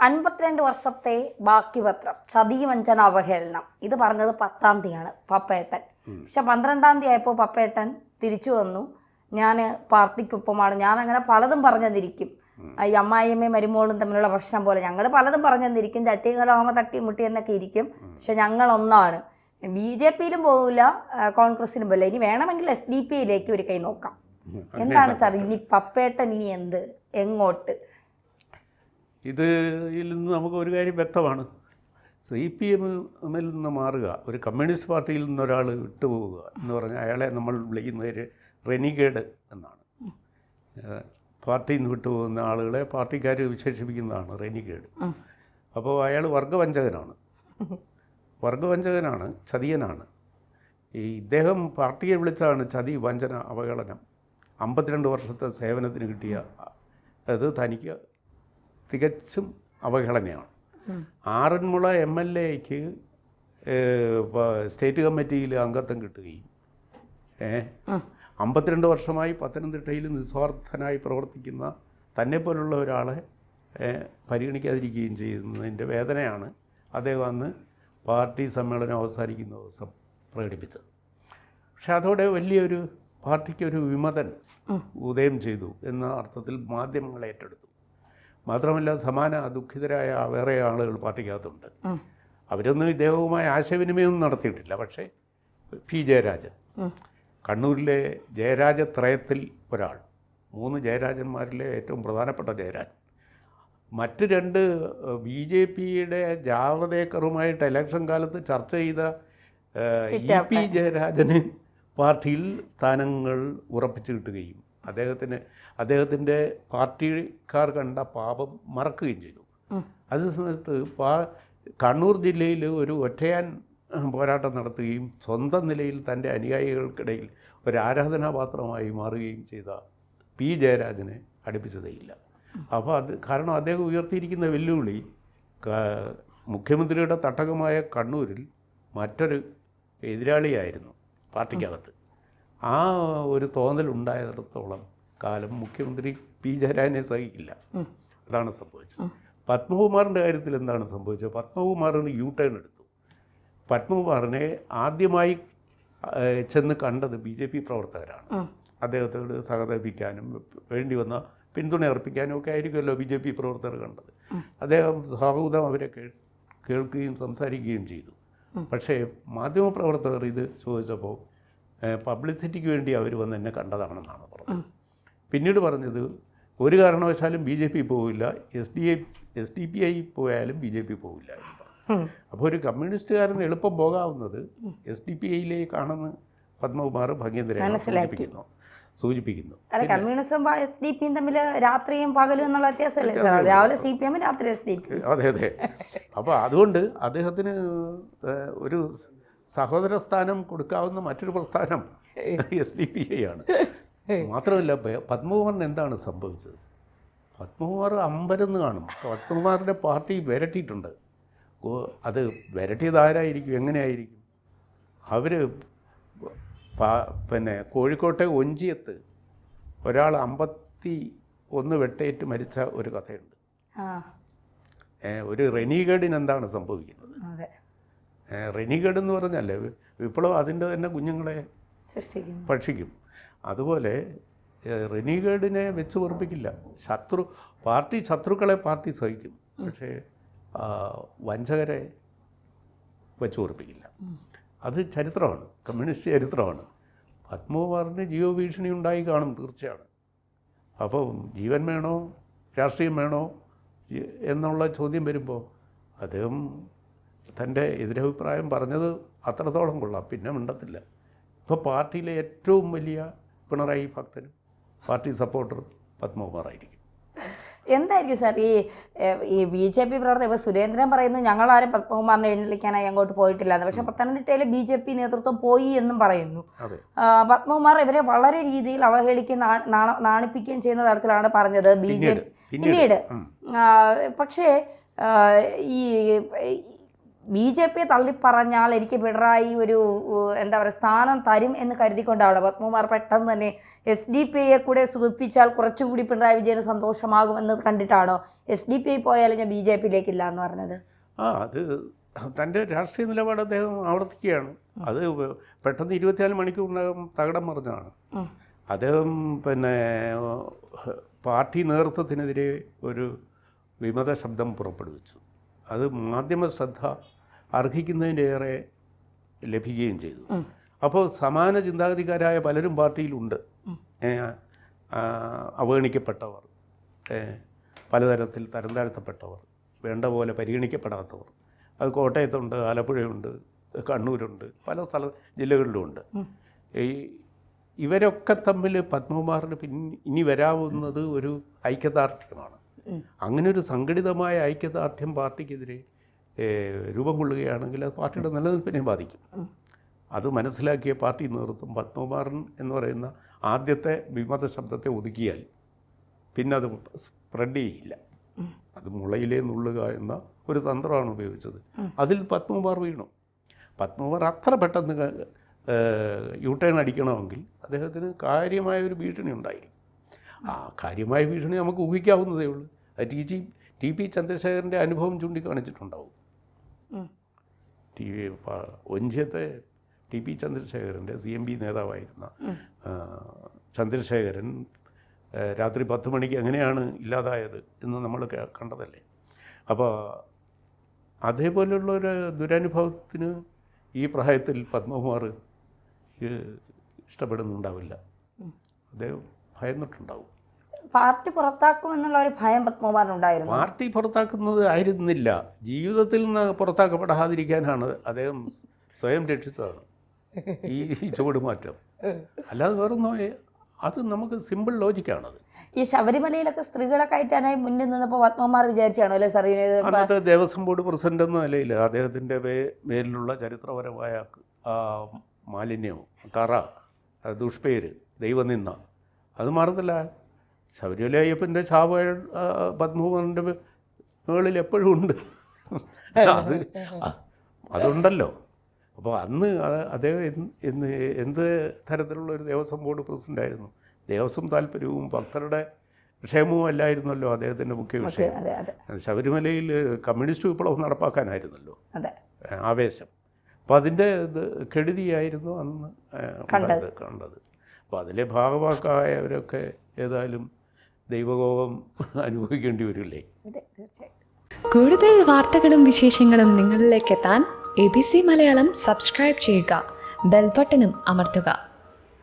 52 വർഷത്തെ ബാക്കി പത്രം ചതി വഞ്ചന അവഹേളനം ഇത് പറഞ്ഞത് 10-ാം തീയതിയാണ് പപ്പേട്ടൻ. പക്ഷെ 12-ാം തീയതി ആയപ്പോൾ പപ്പേട്ടൻ തിരിച്ചു വന്നു. ഞാൻ പാർട്ടിക്കൊപ്പമാണ്, ഞാൻ അങ്ങനെ പലതും പറഞ്ഞെന്നിരിക്കും. ഈ അമ്മായിയമ്മയും മരുമോളും തമ്മിലുള്ള പ്രശ്നം പോലെ ഞങ്ങൾ പലതും പറഞ്ഞെന്നിരിക്കും, ചട്ടികളാകുമ്പോൾ തട്ടി മുട്ടി എന്നൊക്കെ ഇരിക്കും. പക്ഷെ ഞങ്ങളൊന്നാണ്, BJPയിലും പോകില്ല, കോൺഗ്രസിലും പോകില്ല. ഇനി വേണമെങ്കിൽ SDP ഒരു കൈ നോക്കാം. എന്താണ് സാർ ഇനി പപ്പേട്ടൻ ഇനി എന്ത് എങ്ങോട്ട്? ഇതിൽ നിന്ന് നമുക്ക് ഒരു കാര്യം വ്യക്തമാണ്. CPM-ൽ നിന്ന് മാറുക, ഒരു കമ്മ്യൂണിസ്റ്റ് പാർട്ടിയിൽ നിന്ന് ഒരാൾ വിട്ടുപോവുക എന്ന് പറഞ്ഞാൽ അയാളെ നമ്മൾ വിളിക്കുന്നത് റെനിഗേഡ് എന്നാണ്. പാർട്ടിയിൽ നിന്ന് വിട്ടുപോകുന്ന ആളുകളെ പാർട്ടിക്കാർ വിശേഷിപ്പിക്കുന്നതാണ് റെനിഗേഡ്. അപ്പോൾ അയാൾ വർഗവഞ്ചകനാണ്, ചതിയനാണ്. ഇദ്ദേഹം പാർട്ടിയെ വിളിച്ചാണ് ചതി, വഞ്ചന, അവഹേളനം. 52 വർഷത്തെ സേവനത്തിന് കിട്ടിയ അത് തനിക്ക് തികച്ചും അവഹേളനയാണ്. ആറന്മുള MLAക്ക് സ്റ്റേറ്റ് കമ്മിറ്റിയിൽ അംഗത്വം കിട്ടുകയും 52 വർഷമായി പത്തനംതിട്ടയിൽ നിസ്വാർത്ഥനായി പ്രവർത്തിക്കുന്ന തന്നെപ്പോലുള്ള ഒരാളെ പരിഗണിക്കാതിരിക്കുകയും ചെയ്യുന്നതിൻ്റെ വേദനയാണ് അദ്ദേഹം അന്ന് പാർട്ടി സമ്മേളനം അവസാനിക്കുന്ന ദിവസം പ്രകടിപ്പിച്ചത്. പക്ഷെ അതോടെ വലിയൊരു പാർട്ടിക്കൊരു വിമതൻ ഉദയം ചെയ്തു എന്ന അർത്ഥത്തിൽ മാധ്യമങ്ങൾ ഏറ്റെടുത്തു. മാത്രമല്ല സമാന ദുഃഖിതരായ വേറെ ആളുകൾ പാർട്ടിക്കകത്തുണ്ട്. അവരൊന്നും ഇദ്ദേഹവുമായി ആശയവിനിമയമൊന്നും നടത്തിയിട്ടില്ല. പക്ഷേ P. ജയരാജൻ, കണ്ണൂരിലെ ജയരാജത്രയത്തിൽ ഒരാൾ, 3 ജയരാജന്മാരിലെ ഏറ്റവും പ്രധാനപ്പെട്ട ജയരാജൻ. മറ്റ് 2 BJPയുടെ ജാവദേക്കറുമായിട്ട് ഇലക്ഷൻ കാലത്ത് ചർച്ച ചെയ്ത EP ജയരാജന് പാർട്ടിയിൽ സ്ഥാനങ്ങൾ ഉറപ്പിച്ചു കിട്ടുകയും അദ്ദേഹത്തിൻ്റെ പാർട്ടിക്കാർ കണ്ട പാപം മറക്കുകയും ചെയ്തു. അതേ സമയത്ത് കണ്ണൂർ ജില്ലയിൽ ഒരു ഒറ്റയാൻ പോരാട്ടം നടത്തുകയും സ്വന്തം നിലയിൽ തൻ്റെ അനുയായികൾക്കിടയിൽ ഒരു ആരാധനാപാത്രമായി മാറുകയും ചെയ്ത P. ജയരാജനെ അടുപ്പിച്ചതേയില്ല. അപ്പോൾ കാരണം അദ്ദേഹം ഉയർത്തിയിരിക്കുന്ന വെല്ലുവിളി മുഖ്യമന്ത്രിയുടെ തട്ടകമായ കണ്ണൂരിൽ മറ്റൊരു എതിരാളിയായിരുന്നു പാർട്ടിക്കകത്ത്. ആ ഒരു തോന്നലുണ്ടായിടത്തോളം കാലം മുഖ്യമന്ത്രി P. ജയരാജനെ സഹിക്കില്ല. അതാണ് സംഭവിച്ചത്. പത്മകുമാറിൻ്റെ കാര്യത്തിൽ എന്താണ് സംഭവിച്ചത്? പത്മകുമാറിന് U-ടേൺ എടുത്തു. പത്മകുമാറിനെ ആദ്യമായി ചെന്ന് കണ്ടത് BJP പ്രവർത്തകരാണ്. അദ്ദേഹത്തോട് സഹതപിക്കാനും വേണ്ടി വന്ന പിന്തുണ അർപ്പിക്കാനും ഒക്കെ ആയിരിക്കുമല്ലോ BJP പ്രവർത്തകർ കണ്ടത്. അദ്ദേഹം സഹൃദം അവരെ കേൾക്കുകയും സംസാരിക്കുകയും ചെയ്തു. പക്ഷേ മാധ്യമപ്രവർത്തകർ ഇത് ചോദിച്ചപ്പോൾ പബ്ലിസിറ്റിക്ക് വേണ്ടി അവർ വന്ന് എന്നെ കണ്ടതാണെന്നാണ് പറഞ്ഞത്. പിന്നീട് പറഞ്ഞത് ഒരു കാരണവശാലും BJP പോവില്ല, SDPI പോയാലും BJP പോവില്ല എന്ന് പറഞ്ഞു. അപ്പോൾ ഒരു കമ്മ്യൂണിസ്റ്റുകാരന് എളുപ്പം പോകാവുന്നത് SDPIയിലേക്കാണെന്ന് പത്മകുമാർ ഭംഗീന്ദ്രൻ സൂചിപ്പിക്കുന്നു. അല്ല, കമ്മ്യൂണിസം SDP തമ്മിൽ രാത്രിയും പകലും എന്നുള്ള വ്യത്യാസമല്ലേ? രാവിലെ CPM, രാത്രി SDP. അതെ. അപ്പോൾ അതുകൊണ്ട് അദ്ദേഹത്തിന് ഒരു സഹോദര സ്ഥാനം കൊടുക്കാവുന്ന മറ്റൊരു പ്രസ്ഥാനം SDPI ആണ്. മാത്രമല്ല പത്മകുമാറിന് എന്താണ് സംഭവിച്ചത്? പത്മകുമാർ അമ്പരന്ന് കാണും. പത്മകുമാറിൻ്റെ പാർട്ടി വിരട്ടിയിട്ടുണ്ട്. അത് വിരട്ടിയതാരായിരിക്കും, എങ്ങനെയായിരിക്കും? അവർ പിന്നെ കോഴിക്കോട്ടെ ഒഞ്ചിയത്ത് ഒരാൾ 51 വെട്ടേറ്റ് മരിച്ച ഒരു കഥയുണ്ട്. ഒരു റെനിഗേഡിന് എന്താണ് സംഭവിക്കുന്നത്? റെനിഗേഡ് എന്ന് പറഞ്ഞാൽ വിപ്ലവം അതിൻ്റെ തന്നെ കുഞ്ഞുങ്ങളെ ഭക്ഷിക്കും. അതുപോലെ റെനിഗേഡിനെ വെച്ച് ഉറപ്പിക്കില്ല. പാർട്ടി ശത്രുക്കളെ പാർട്ടി സഹിക്കും, പക്ഷേ വഞ്ചകരെ വെച്ച് ഉറപ്പിക്കില്ല. അത് ചരിത്രമാണ്, കമ്മ്യൂണിസ്റ്റ് ചരിത്രമാണ്. പത്മകുമാറിന് ജീവഭീഷണി ഉണ്ടായി കാണും, തീർച്ചയാണ്. അപ്പോൾ ജീവൻ വേണോ രാഷ്ട്രീയം വേണോ എന്നുള്ള ചോദ്യം വരുമ്പോൾ അദ്ദേഹം തൻ്റെ എതിരഭിപ്രായം പറഞ്ഞത് അത്രത്തോളം കൊള്ളാം, പിന്നെ മിണ്ടത്തില്ല. ഇപ്പോൾ പാർട്ടിയിലെ ഏറ്റവും വലിയ പിണറായി ഭക്തനും പാർട്ടി സപ്പോർട്ടറും പത്മകുമാറായിരിക്കും. എന്തായിരിക്കും സാർ ഈ BJP പ്രവർത്തകർ? ഇപ്പോൾ സുരേന്ദ്രൻ പറയുന്നു ഞങ്ങളാരും പത്മകുമാറിനെ എഴുന്നള്ളിക്കാനായി അങ്ങോട്ട് പോയിട്ടില്ല. പക്ഷേ പത്തനംതിട്ടയിലെ BJP നേതൃത്വം പോയി എന്നും പറയുന്നു. പത്മകുമാർ ഇവരെ വളരെ രീതിയിൽ അവഹേളിക്കുകയും നാണിപ്പിക്കുകയും ചെയ്യുന്ന തരത്തിലാണ് പറഞ്ഞത് BJP പിന്നീട്. പക്ഷേ ഈ BJP തള്ളിപ്പറഞ്ഞാൽ എനിക്ക് പിണറായി ഒരു എന്താ പറയുക സ്ഥാനം തരും എന്ന് കരുതിക്കൊണ്ടാണ് പത്മകുമാർ പെട്ടെന്ന് തന്നെ SDPIയെ കൂടെ സുഖിപ്പിച്ചാൽ കുറച്ചുകൂടി പിണറായി വിജയന് സന്തോഷമാകുമെന്ന് കണ്ടിട്ടാണോ SDPI പോയാലും ഞാൻ BJPയിലേക്കില്ല എന്ന് പറഞ്ഞത്? അത് തൻ്റെ രാഷ്ട്രീയ നിലപാട് അദ്ദേഹം ആവർത്തിക്കുകയാണ്. അത് പെട്ടെന്ന് 24 മണിക്കൂറിനകം തകിടം മറിഞ്ഞതാണ്. അദ്ദേഹം പിന്നെ പാർട്ടി നേതൃത്വത്തിനെതിരെ ഒരു വിമത ശബ്ദം പുറപ്പെടുവിച്ചു. അത് മാധ്യമ ശ്രദ്ധ അർഹിക്കുന്നതിൻ്റെയേറെ ലഭിക്കുകയും ചെയ്തു. അപ്പോൾ സമാന ചിന്താഗതിക്കാരായ പലരും പാർട്ടിയിലുണ്ട്. അവഗണിക്കപ്പെട്ടവർ, പലതരത്തിൽ തരം താഴ്ത്തപ്പെട്ടവർ, വേണ്ട പോലെ പരിഗണിക്കപ്പെടാത്തവർ. അത് കോട്ടയത്തുണ്ട്, ആലപ്പുഴയുണ്ട്, കണ്ണൂരുണ്ട്, പല ജില്ലകളിലുമുണ്ട്. ഇവരൊക്കെ തമ്മിൽ പത്മകുമാറിന് ഇനി വരാവുന്നത് ഒരു ഐക്യദാർഢ്യമാണ്. അങ്ങനെ ഒരു സംഘടിതമായ ഐക്യദാർഢ്യം പാർട്ടിക്കെതിരെ രൂപം കൊള്ളുകയാണെങ്കിൽ അത് പാർട്ടിയുടെ നിലനിൽപ്പിനെ ബാധിക്കും. അത് മനസ്സിലാക്കിയ പാർട്ടി നേതൃത്വം പത്മകുമാരൻ എന്ന് പറയുന്ന ആദ്യത്തെ വിമത ശബ്ദത്തെ ഒതുക്കിയാൽ പിന്നെ അത് സ്പ്രെഡ് ചെയ്യില്ല. അത് മുളയിലേ നുള്ളുക എന്ന ഒരു തന്ത്രമാണ് ഉപയോഗിച്ചത്. അതിൽ പത്മകുമാർ വീണു. പത്മകുമാർ അത്ര പെട്ടെന്ന് യൂട്ടേൺ അടിക്കണമെങ്കിൽ അദ്ദേഹത്തിന് കാര്യമായ ഒരു ഭീഷണി ഉണ്ടായിരുന്നു. ആ കാര്യമായ ഭീഷണി നമുക്ക് ഊഹിക്കാവുന്നതേ ഉള്ളൂ. അത് TP ചന്ദ്രശേഖരൻ്റെ അനുഭവം ചൂണ്ടിക്കാണിച്ചിട്ടുണ്ടാവും. ഒഞ്ചത്തെ TP ചന്ദ്രശേഖരൻ്റെ CMB നേതാവായിരുന്ന ചന്ദ്രശേഖരൻ രാത്രി 10 മണിക്ക് എങ്ങനെയാണ് ഇല്ലാതായത് എന്ന് നമ്മൾ കണ്ടതല്ലേ. അപ്പോൾ അതേപോലെയുള്ള ഒരു ദുരനുഭവത്തിന് ഈ പ്രായത്തിൽ പത്മകുമാർ ഇഷ്ടപ്പെടുന്നുണ്ടാവില്ല. അദ്ദേഹം ഭയന്നിട്ടുണ്ടാവും. പാർട്ടി പുറത്താക്കുമെന്നുള്ള ഒരു ഭയം പത്മകുമാറിനുണ്ടായിരുന്നു. പാർട്ടി പുറത്താക്കുന്നത് ആയിരുന്നില്ല, ജീവിതത്തിൽ നിന്ന് പുറത്താക്കപ്പെടാതിരിക്കാനാണ് അദ്ദേഹം സ്വയം രക്ഷിച്ചതാണ് ഈ ചുവടുമാറ്റം. അല്ലാതെ വേറൊന്നും അത് നമുക്ക് സിമ്പിൾ ലോജിക്കാണത്. ഈ ശബരിമലയിലൊക്കെ സ്ത്രീകളെ കയറ്റാനായി മുന്നിൽ നിന്നപ്പോൾ പത്മകുമാർ വിചാരിച്ചാണോ അല്ലേ സാർ? അന്നത്തെ ദേവസ്വം ബോർഡ് പ്രസിഡന്റ് എന്ന നിലയിൽ അദ്ദേഹത്തിൻ്റെ പേരിലുള്ള ചരിത്രപരമായ മാലിന്യവും കറ, ദുഷ്പേര്, ദൈവനിന്ദ അത് മാറുന്നില്ല. ശബരിമല അയ്യപ്പൻ്റെ ശാപ പത്മകുമാറിൻ്റെ മുകളിൽ എപ്പോഴും ഉണ്ട്. അതുണ്ടല്ലോ. അപ്പോൾ അന്ന് അദ്ദേഹം എന്ത് തരത്തിലുള്ള ഒരു ദേവസ്വം ബോർഡ് പ്രസിഡൻ്റായിരുന്നു? ദേവസ്വം താല്പര്യവും ഭക്തരുടെ ക്ഷേമവും അല്ലായിരുന്നല്ലോ അദ്ദേഹത്തിൻ്റെ മുഖ്യ വിഷയം. ശബരിമലയിൽ കമ്മ്യൂണിസ്റ്റ് വിപ്ലവം നടപ്പാക്കാനായിരുന്നല്ലോ ആവേശം. അപ്പോൾ അതിൻ്റെ കെടുതിയായിരുന്നു അന്ന് കണ്ടത്. അപ്പോൾ അതിലെ ഭാഗവാക്കായവരൊക്കെ ഏതായാലും ദൈവകോപം അനുഭവിക്കേണ്ടി വരില്ലേ. കൂടുതൽ വാർത്തകളും വിശേഷങ്ങളും നിങ്ങളിലേക്ക് എത്താൻ ABC മലയാളം സബ്സ്ക്രൈബ് ചെയ്യുക, ബെൽ ബട്ടണും അമർത്തുക.